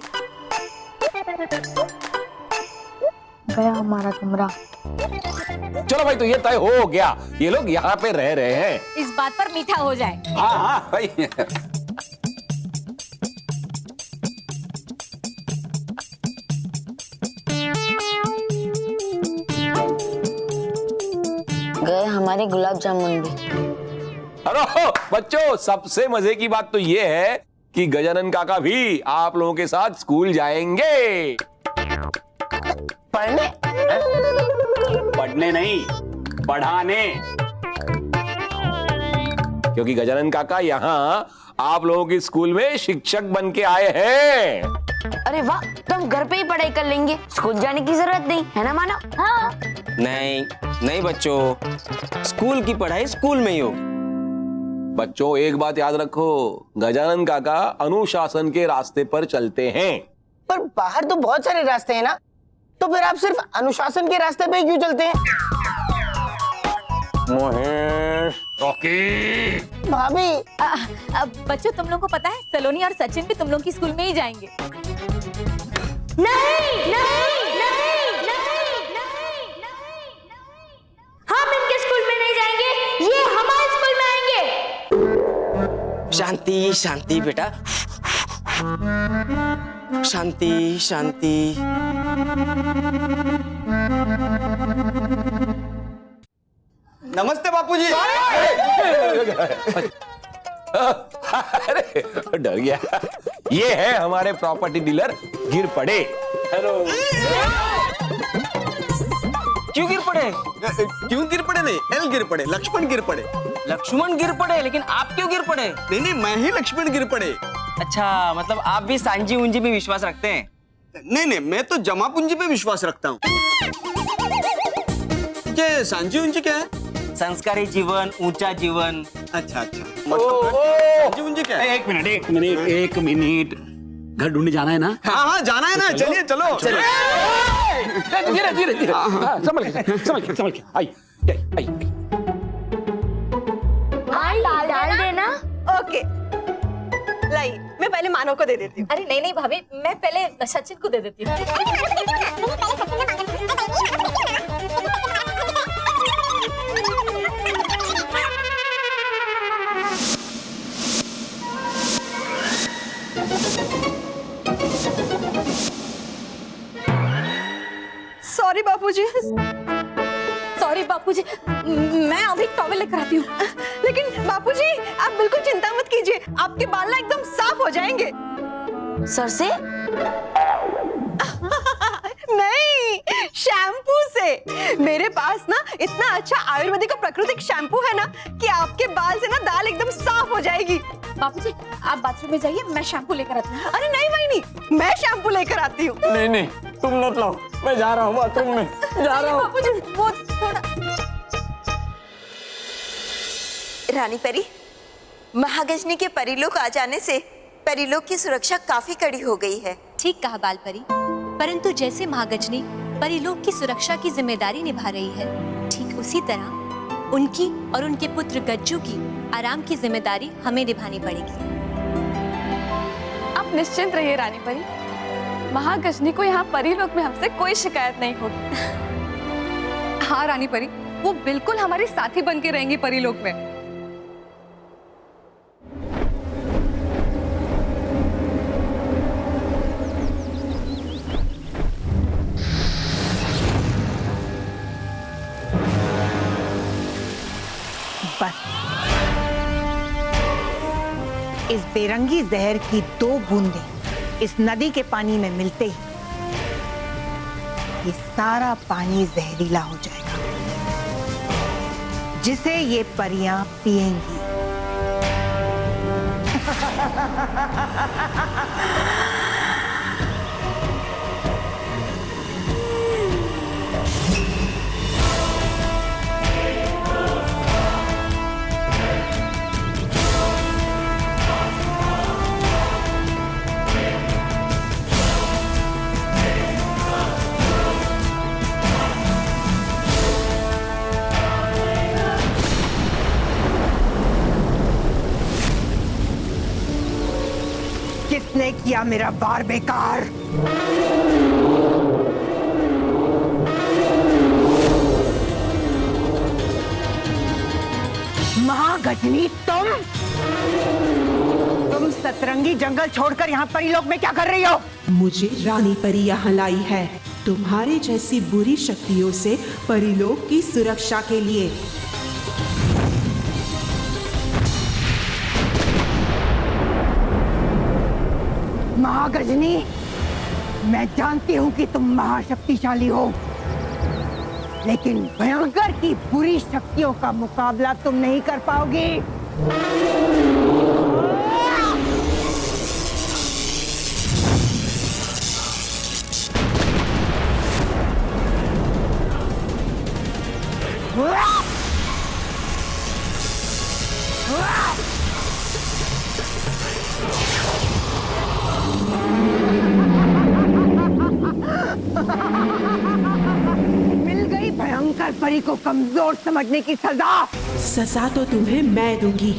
गया हमारा कमरा।
चलो भाई, तो ये तय हो गया, ये लोग यहाँ पे रह रहे हैं।
इस बात पर मीठा हो जाए।
हाँ भाई।
गए हमारे गुलाब जामुन भी।
अरे बच्चों, सबसे मजे की बात तो ये है कि गजानन काका भी आप लोगों के साथ स्कूल जाएंगे।
पढ़ने?
पढ़ने नहीं, पढ़ाने। क्योंकि गजानन काका यहाँ आप लोगों की स्कूल में शिक्षक बन के आए हैं।
अरे वाह, तो हम घर पे ही पढ़ाई कर लेंगे, स्कूल जाने की जरूरत नहीं है ना मानव? हाँ।
नहीं बच्चों, स्कूल की पढ़ाई स्कूल में ही हो।
बच्चों एक बात याद रखो, गजानन काका अनुशासन के रास्ते पर चलते हैं।
पर बाहर तो बहुत सारे रास्ते हैं ना, तो फिर आप सिर्फ अनुशासन के रास्ते पे क्यों चलते हैं?
महेश,
भाभी।
बच्चों, तुम लोगों को पता है सलोनी और सचिन भी तुम लोग की स्कूल में ही जाएंगे।
नहीं, हम इनके स्कूल में नहीं जाएंगे, ये हमारे स्कूल में आएंगे।
शांति बेटा, शांति।
नमस्ते बापूजी।
अरे डर गया। ये है हमारे प्रॉपर्टी डीलर गिर पड़े। हेलो।
क्यों गिर पड़े?
क्यों गिर पड़े? नहीं, एल गिर पड़े, लक्ष्मण गिर पड़े।
लक्ष्मण गिर पड़े, लेकिन आप क्यों गिर पड़े?
नहीं, मैं ही लक्ष्मण गिर पड़े।
अच्छा, मतलब आप भी सांझी उंजी पे विश्वास रखते हैं?
नहीं, मैं तो जमा पूंजी पे विश्वास रखता हूँ। ये सांझी उंजी क्या है?
संस्कारी जीवन, ऊंचा जीवन।
अच्छा सांझी उंजी क्या है?
एक मिनट, घर ढूंढने जाना है ना?
हाँ जाना है ना, चलिए चलो।
धीरे धीरे धीरे, संभल के, आई।
डाल देना। ओके, लाई, मैं पहले मानव को दे देती हूँ।
अरे नहीं भाभी, मैं पहले सचिन को दे देती हूँ।
सॉरी बापूजी।
सॉरी बापूजी, मैं अभी टॉवेल लेकर आती हूँ।
लेकिन बापूजी, आप बिल्कुल चिंता मत कीजिए, आपके बाल ना एकदम साफ हो जाएंगे।
सर से?
नहीं, शैम्पू से। मेरे पास ना इतना अच्छा आयुर्वेदिक और प्राकृतिक शैम्पू है ना कि आपके बाल से ना दाल एकदम साफ हो जाएगी।
बापूजी, आप बाथरूम में जाइए, मैं शैम्पू लेकर आती हूँ।
अरे नहीं वहीनी, मैं शैम्पू लेकर आती हूँ।
नहीं, तुम मत लाओ, मैं जा रहा हूँ बाथरूम में, जा रहा हूँ।
बापूजी, वो थोड़ा।
रानी परी, महागजनी के परिलोक आ जाने से परिलोक की सुरक्षा काफी कड़ी हो गई है।
ठीक कहा बाल परी, परंतु जैसे महागजनी परिलोक की सुरक्षा की जिम्मेदारी निभा रही है, ठीक उसी तरह उनकी और उनके पुत्र गज्जू की आराम की जिम्मेदारी हमें निभानी पड़ेगी।
आप निश्चिंत रहिए रानी परी, महागजनी को यहाँ परिलोक में हमसे कोई शिकायत नहीं होगी।
हाँ रानी परी, वो बिल्कुल हमारे साथी बन के रहेंगी परिलोक में।
बस इस बेरंगी जहर की 2 बूंदें इस नदी के पानी में मिलते ही ये सारा पानी जहरीला हो जाएगा, जिसे ये परियां पिएंगी। किसने किया मेरा वार बेकार? महागजनी, तुम सतरंगी जंगल छोड़कर यहाँ परिलोक में क्या कर रही हो?
मुझे रानी परी यहाँ लाई है तुम्हारे जैसी बुरी शक्तियों से परिलोक की सुरक्षा के लिए।
महागजनी, मैं जानती हूँ कि तुम महाशक्तिशाली हो, लेकिन भयंकर की बुरी शक्तियों का मुकाबला तुम नहीं कर पाओगी। मिल गई भयंकर परी को कमजोर समझने की सजा।
सजा तो तुम्हें मैं दूंगी।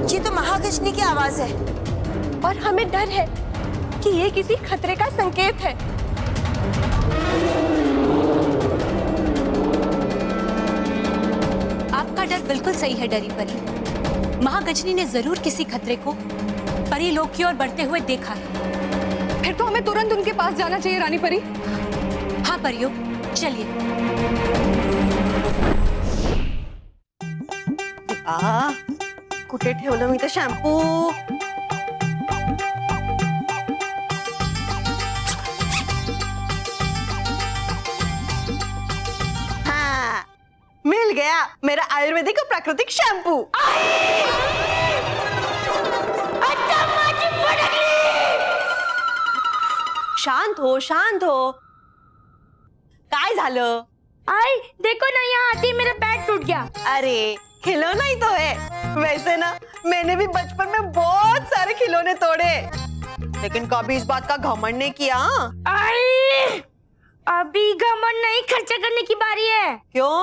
ये तो महागजनी की आवाज है
और हमें डर है कि ये किसी खतरे का संकेत है।
आपका डर बिल्कुल सही है डरी परी। महागजनी ने जरूर किसी खतरे को परिलोक की ओर बढ़ते हुए देखा है।
फिर तो हमें तुरंत उनके पास जाना चाहिए रानी परी।
हाँ परियो, चलिए।
कुठे ठेवलं मी ते शॅम्पू? हाँ, मिल गया मेरा आयुर्वेदिक और प्राकृतिक शैम्पू। शांत हो, शांत हो. काय झालं?
आई देखो ना, यहाँ आती मेरा पैर टूट गया.
अरे खिलौना ही तो है. वैसे ना मैंने भी बचपन में बहुत सारे खिलौने तोड़े, लेकिन कभी इस बात का घमंड नहीं किया.
आई अभी घमंड नहीं, खर्चा करने की बारी है.
क्यों?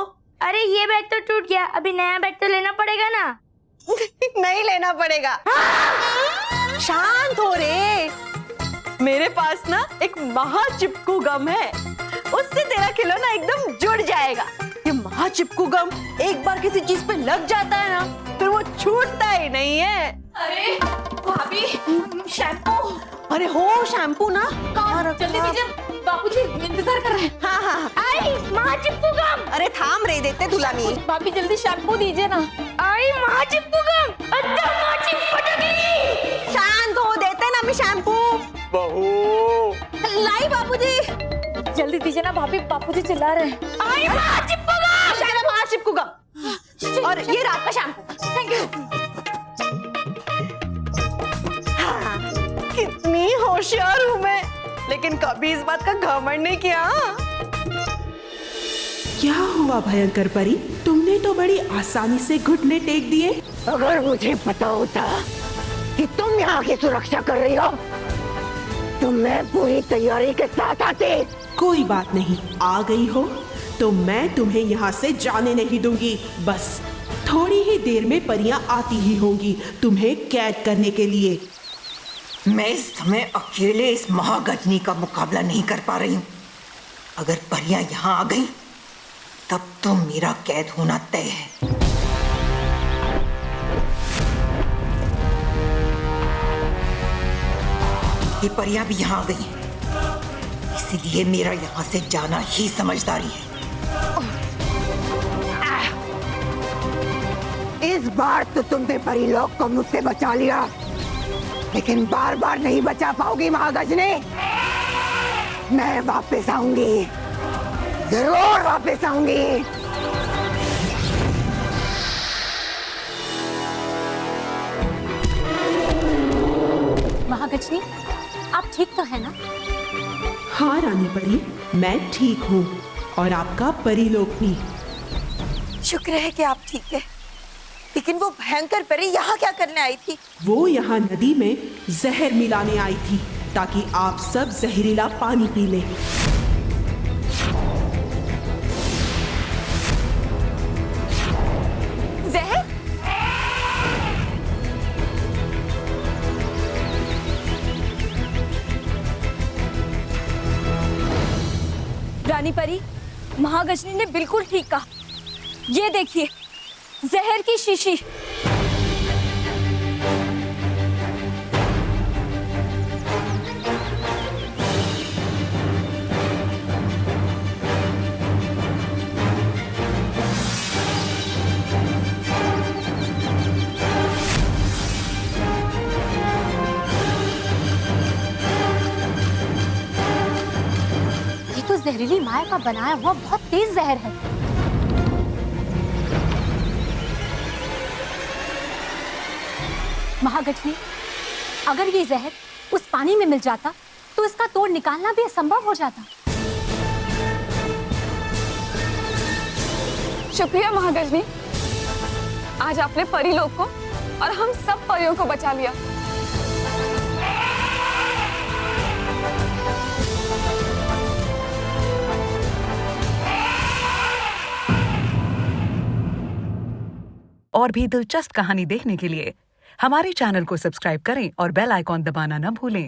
अरे ये बैग तो टूट गया, अभी नया बैग तो लेना पड़ेगा ना.
नहीं लेना पड़ेगा. शांत हो रे. मेरे पास ना एक महा चिपकू गम है, उससे तेरा खिलौना एकदम जुड़ जाएगा. ये महा चिपकू गम एक बार किसी चीज पे लग जाता है ना, फिर वो छूटता ही नहीं है.
अरे भाभी, शैम्पू.
अरे हो शैम्पू ना.
जल्दी दीजिए, बापूजी इंतजार कर रहे हैं.
हाँ हाँ.
आई महा चिपकू गम.
अरे थाम रे, देते तुला मी.
भाभी जल्दी शैम्पू दीजिए ना.
आई महा चिपकू गम. अच्छा महा चिपकू.
शांत हो, देते ना मी शैम्पू.
बहू
लाई बापूजी, जल्दी दीजिए ना भाभी, बापूजी चिल्ला रहे हैं.
आई महा चिपकू गम.
चलो महा चिपकू गम. और ये रात का शैम्पू.
Thank you.
कितनी होशियार हूँ मैं, लेकिन कभी इस बात का घमंड नहीं किया.
क्या हुआ भयंकर परी, तुमने तो बड़ी आसानी से घुटने टेक दिए.
अगर मुझे पता होता कि तुम यहाँ की सुरक्षा कर रही हो तो मैं पूरी तैयारी के साथ आती.
कोई बात नहीं, आ गई हो तो मैं तुम्हें यहाँ से जाने नहीं दूंगी. बस थोड़ी ही देर में परियां आती ही होंगी तुम्हें कैद करने के लिए.
मैं इस समय अकेले इस महागजनी का मुकाबला नहीं कर पा रही हूँ. अगर परियां यहाँ आ गई तब तो मेरा कैद होना तय है. ये परियां भी यहाँ आ गई हैं, इसलिए मेरा यहाँ से जाना ही समझदारी है.
इस बार तो तुमने परिलोक को मुझसे बचा लिया, लेकिन बार बार नहीं बचा पाओगी महागजनी. मैं वापस आऊंगी, जरूर वापस आऊंगी.
महागजनी, आप ठीक तो है ना?
हाँ रानी परी, मैं ठीक हूँ और आपका परिलोक भी.
शुक्र है कि आप ठीक है, लेकिन वो भयंकर परी यहाँ क्या करने आई थी?
वो यहाँ नदी में जहर मिलाने आई थी ताकि आप सब जहरीला पानी पी लें.
जहर? रानी परी, महागजनी ने बिल्कुल ठीक कहा. ये देखिए, जहर की शीशी.
ये तो जहरीली माया का बनाया हुआ बहुत तेज जहर है. महागजनी, अगर ये जहर उस पानी में मिल जाता तो इसका तोड़ निकालना भी असंभव हो जाता.
शुक्रिया महागजनी, आज आपने परीलोक को और हम सब परियों को बचा लिया.
और भी दिलचस्प कहानी देखने के लिए हमारे चैनल को सब्सक्राइब करें और बेल आइकॉन दबाना न भूलें.